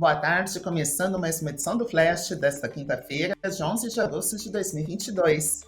Boa tarde, começando mais uma edição do Flash desta quinta-feira, de 11 de agosto de 2022.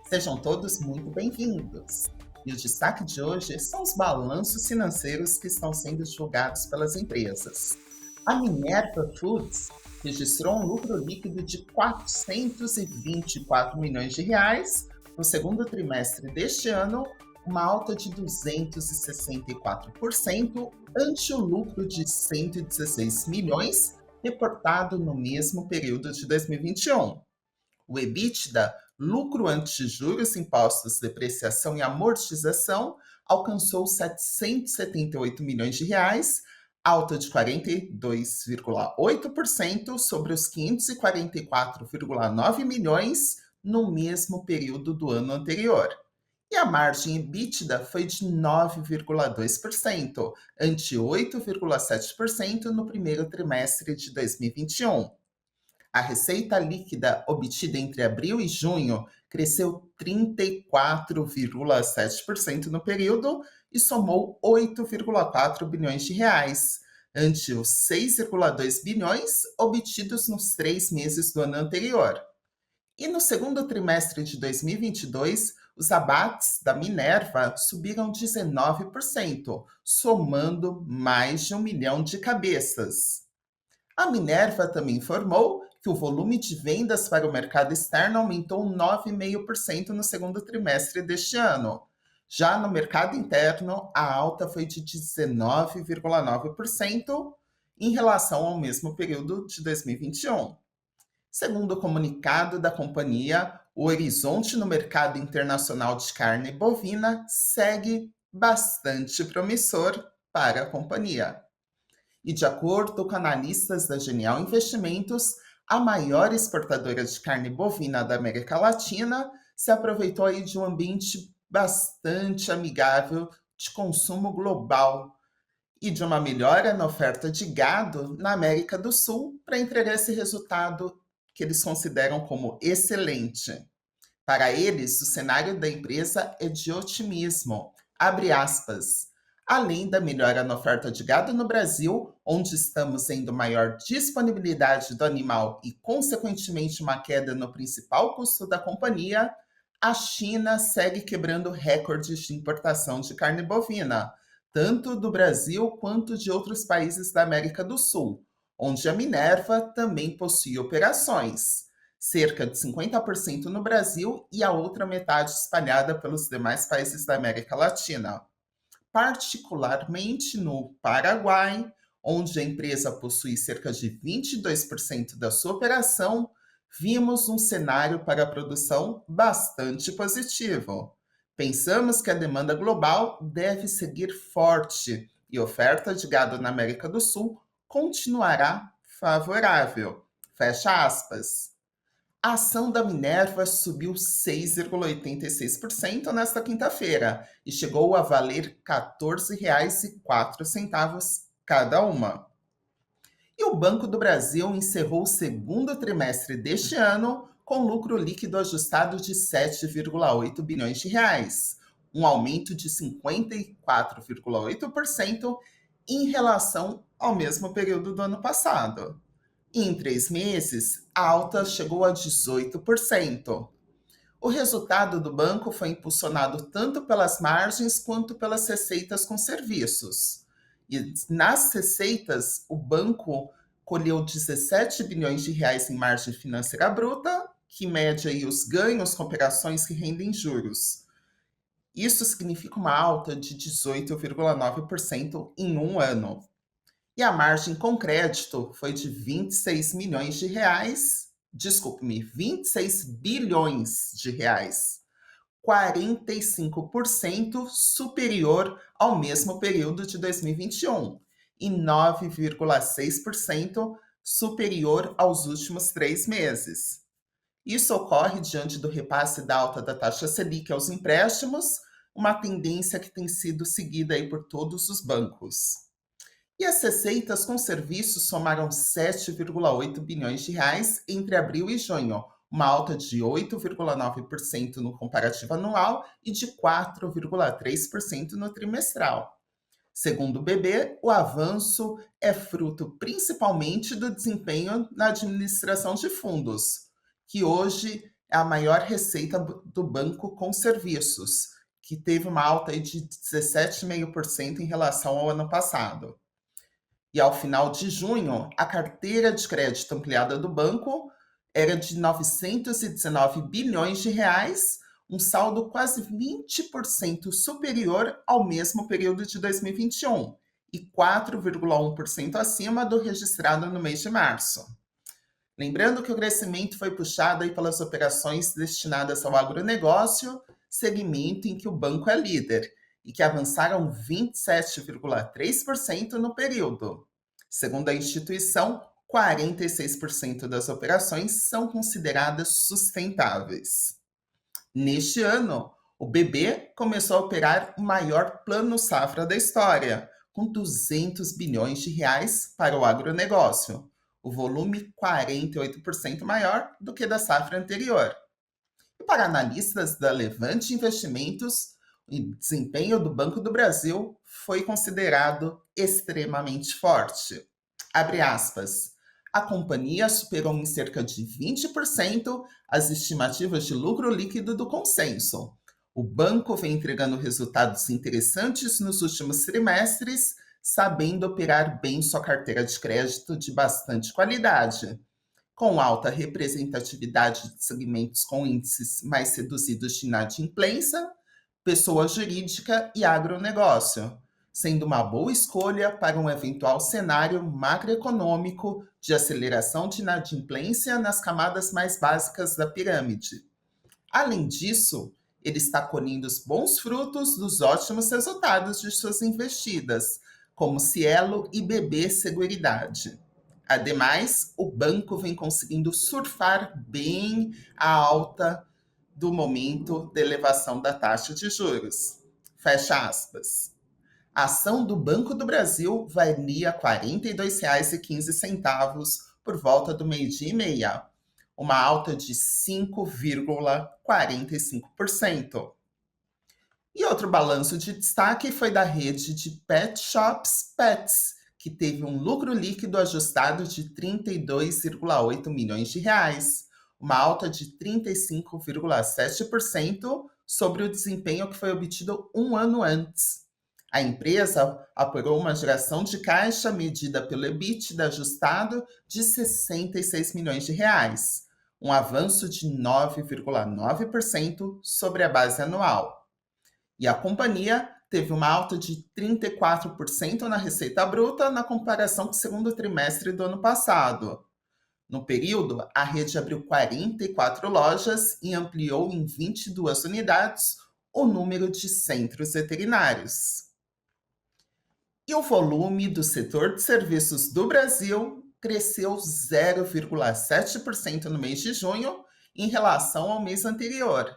Sejam todos muito bem-vindos. E o destaque de hoje são os balanços financeiros que estão sendo divulgados pelas empresas. A Minerva Foods registrou um lucro líquido de 424 milhões de reais no segundo trimestre deste ano, uma alta de 264% ante o lucro de 116 milhões reportado no mesmo período de 2021. O EBITDA, lucro antes de juros, impostos, depreciação e amortização, alcançou 778 milhões de reais, alta de 42,8% sobre os 544,9 milhões no mesmo período do ano anterior. E a margem EBITDA foi de 9,2%, ante 8,7% no primeiro trimestre de 2021. A receita líquida obtida entre abril e junho cresceu 34,7% no período e somou 8,4 bilhões de reais, ante os 6,2 bilhões obtidos nos 3 meses do ano anterior. E no segundo trimestre de 2022, os abates da Minerva subiram 19%, somando mais de 1 milhão de cabeças. A Minerva também informou que o volume de vendas para o mercado externo aumentou 9,5% no segundo trimestre deste ano. Já no mercado interno, a alta foi de 19,9% em relação ao mesmo período de 2021. Segundo o comunicado da companhia, o horizonte no mercado internacional de carne bovina segue bastante promissor para a companhia. E de acordo com analistas da Genial Investimentos, a maior exportadora de carne bovina da América Latina se aproveitou aí de um ambiente bastante amigável de consumo global e de uma melhora na oferta de gado na América do Sul para entregar esse resultado que eles consideram como excelente. Para eles, o cenário da empresa é de otimismo, abre aspas, além da melhora na oferta de gado no Brasil, onde estamos tendo maior disponibilidade do animal e, consequentemente, uma queda no principal custo da companhia, a China segue quebrando recordes de importação de carne bovina, tanto do Brasil quanto de outros países da América do Sul, onde a Minerva também possui operações, cerca de 50% no Brasil e a outra metade espalhada pelos demais países da América Latina, particularmente no Paraguai, onde a empresa possui cerca de 22% da sua operação. Vimos um cenário para a produção bastante positivo. Pensamos que a demanda global deve seguir forte e a oferta de gado na América do Sul continuará favorável. Fecha aspas. A ação da Minerva subiu 6,86% nesta quinta-feira e chegou a valer R$ 14,04 cada uma. E o Banco do Brasil encerrou o segundo trimestre deste ano com lucro líquido ajustado de 7,8 bilhões de reais, um aumento de 54,8% em relação ao mesmo período do ano passado. Em 3 meses, a alta chegou a 18%. O resultado do banco foi impulsionado tanto pelas margens quanto pelas receitas com serviços. E nas receitas, o banco colheu 17 bilhões de reais em margem financeira bruta, que mede aí os ganhos com operações que rendem juros. Isso significa uma alta de 18,9% em um ano. E a margem com crédito foi de 26 milhões de reais, desculpe-me, 26 bilhões de reais, 45% superior ao mesmo período de 2021 e 9,6% superior aos últimos 3 meses. Isso ocorre diante do repasse da alta da taxa Selic aos empréstimos, uma tendência que tem sido seguida aí por todos os bancos. E as receitas com serviços somaram 7,8 bilhões de reais entre abril e junho, uma alta de 8,9% no comparativo anual e de 4,3% no trimestral. Segundo o BB, o avanço é fruto principalmente do desempenho na administração de fundos, que hoje é a maior receita do banco com serviços, que teve uma alta aí de 17,5% em relação ao ano passado. E ao final de junho, a carteira de crédito ampliada do banco era de 919 bilhões de reais, um saldo quase 20% superior ao mesmo período de 2021 e 4,1% acima do registrado no mês de março. Lembrando que o crescimento foi puxado aí pelas operações destinadas ao agronegócio, segmento em que o banco é líder, e que avançaram 27,3% no período. Segundo a instituição, 46% das operações são consideradas sustentáveis. Neste ano, o BB começou a operar o maior plano safra da história, com 200 bilhões de reais para o agronegócio, o volume 48% maior do que da safra anterior. E para analistas da Levante Investimentos, o desempenho do Banco do Brasil foi considerado extremamente forte. Abre aspas. A companhia superou em cerca de 20% as estimativas de lucro líquido do consenso. O banco vem entregando resultados interessantes nos últimos trimestres, sabendo operar bem sua carteira de crédito de bastante qualidade, com alta representatividade de segmentos com índices mais reduzidos de inadimplência, pessoa jurídica e agronegócio, sendo uma boa escolha para um eventual cenário macroeconômico de aceleração de inadimplência nas camadas mais básicas da pirâmide. Além disso, ele está colhendo os bons frutos dos ótimos resultados de suas investidas, como Cielo e BB Seguridade. Ademais, o banco vem conseguindo surfar bem a alta do momento de elevação da taxa de juros. Fecha aspas. A ação do Banco do Brasil valia R$ 42,15 por volta do meio-dia e meia, uma alta de 5,45%. E outro balanço de destaque foi da rede de Pet Shops Pets, que teve um lucro líquido ajustado de 32,8 milhões de reais, uma alta de 35,7% sobre o desempenho que foi obtido um ano antes. A empresa apurou uma geração de caixa medida pelo EBITDA ajustado de 66 milhões de reais, um avanço de 9,9% sobre a base anual. E a companhia teve uma alta de 34% na receita bruta na comparação com o segundo trimestre do ano passado. No período, a rede abriu 44 lojas e ampliou em 22 unidades o número de centros veterinários. E o volume do setor de serviços do Brasil cresceu 0,7% no mês de junho em relação ao mês anterior,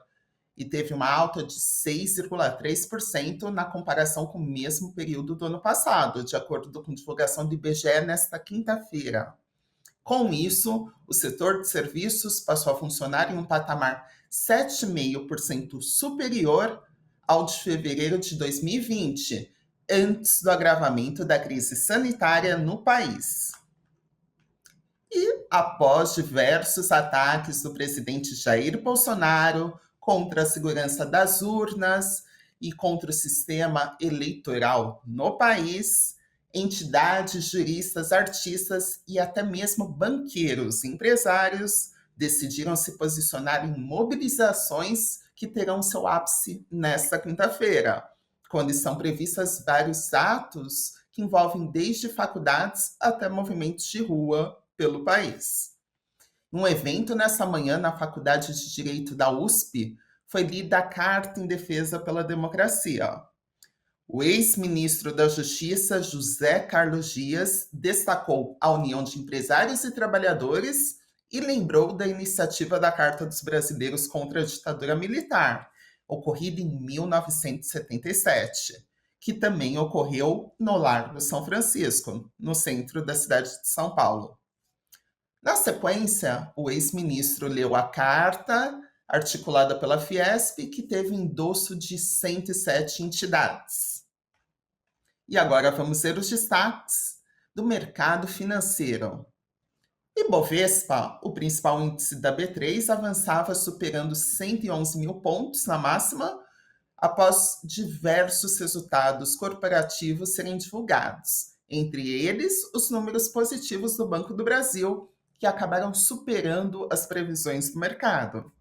e teve uma alta de 6,3% na comparação com o mesmo período do ano passado, de acordo com a divulgação do IBGE nesta quinta-feira. Com isso, o setor de serviços passou a funcionar em um patamar 7,5% superior ao de fevereiro de 2020, antes do agravamento da crise sanitária no país. E após diversos ataques do presidente Jair Bolsonaro contra a segurança das urnas e contra o sistema eleitoral no país, entidades, juristas, artistas e até mesmo banqueiros, empresários decidiram se posicionar em mobilizações que terão seu ápice nesta quinta-feira, quando estão previstas vários atos que envolvem desde faculdades até movimentos de rua pelo país. Num evento nessa manhã na Faculdade de Direito da USP, foi lida a Carta em Defesa pela Democracia. O ex-ministro da Justiça, José Carlos Dias, destacou a união de empresários e trabalhadores e lembrou da iniciativa da Carta dos Brasileiros contra a Ditadura Militar, ocorrida em 1977, que também ocorreu no Largo São Francisco, no centro da cidade de São Paulo. Na sequência, o ex-ministro leu a carta articulada pela Fiesp, que teve endosso de 107 entidades. E agora vamos ver os destaques do mercado financeiro. Ibovespa, o principal índice da B3, avançava superando 111 mil pontos na máxima após diversos resultados corporativos serem divulgados, entre eles os números positivos do Banco do Brasil, que acabaram superando as previsões do mercado.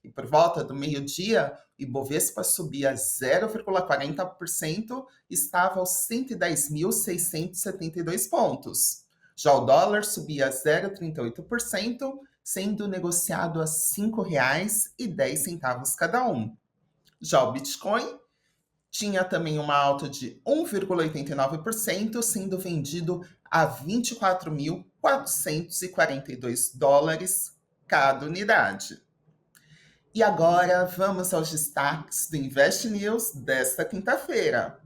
E por volta do meio-dia, o Ibovespa subia 0,40%, estava aos 110.672 pontos. Já o dólar subia 0,38%, sendo negociado a R$ 5,10 cada um. Já o Bitcoin tinha também uma alta de 1,89%, sendo vendido a 24.442 dólares cada unidade. E agora vamos aos destaques do Invest News desta quinta-feira.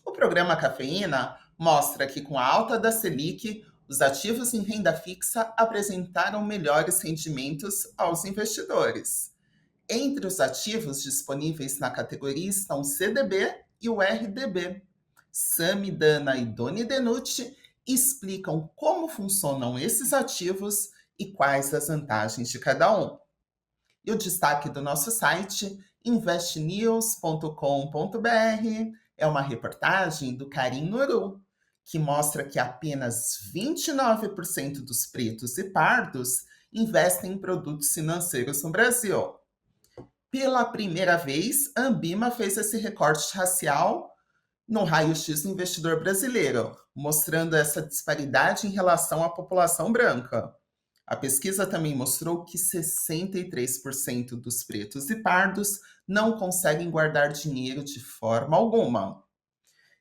O programa Cafeína mostra que, com a alta da Selic, os ativos em renda fixa apresentaram melhores rendimentos aos investidores. Entre os ativos disponíveis na categoria estão o CDB e o RDB. Sami, Dana e Doni Denucci explicam como funcionam esses ativos e quais as vantagens de cada um. E o destaque do nosso site, investnews.com.br, é uma reportagem do Karim Nuru, que mostra que apenas 29% dos pretos e pardos investem em produtos financeiros no Brasil. Pela primeira vez, a Ambima fez esse recorte racial no raio-x do investidor brasileiro, mostrando essa disparidade em relação à população branca. A pesquisa também mostrou que 63% dos pretos e pardos não conseguem guardar dinheiro de forma alguma.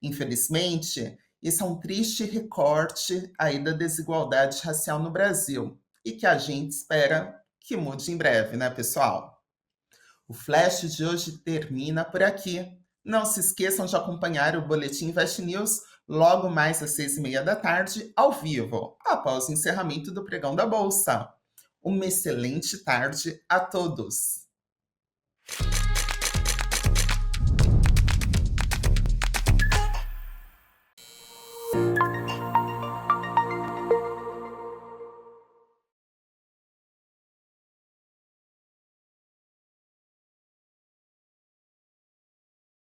Infelizmente, esse é um triste recorte aí da desigualdade racial no Brasil e que a gente espera que mude em breve, né, pessoal? O Flash de hoje termina por aqui. Não se esqueçam de acompanhar o Boletim Invest News logo mais às 6h30 ao vivo, após o encerramento do pregão da Bolsa. Uma excelente tarde a todos!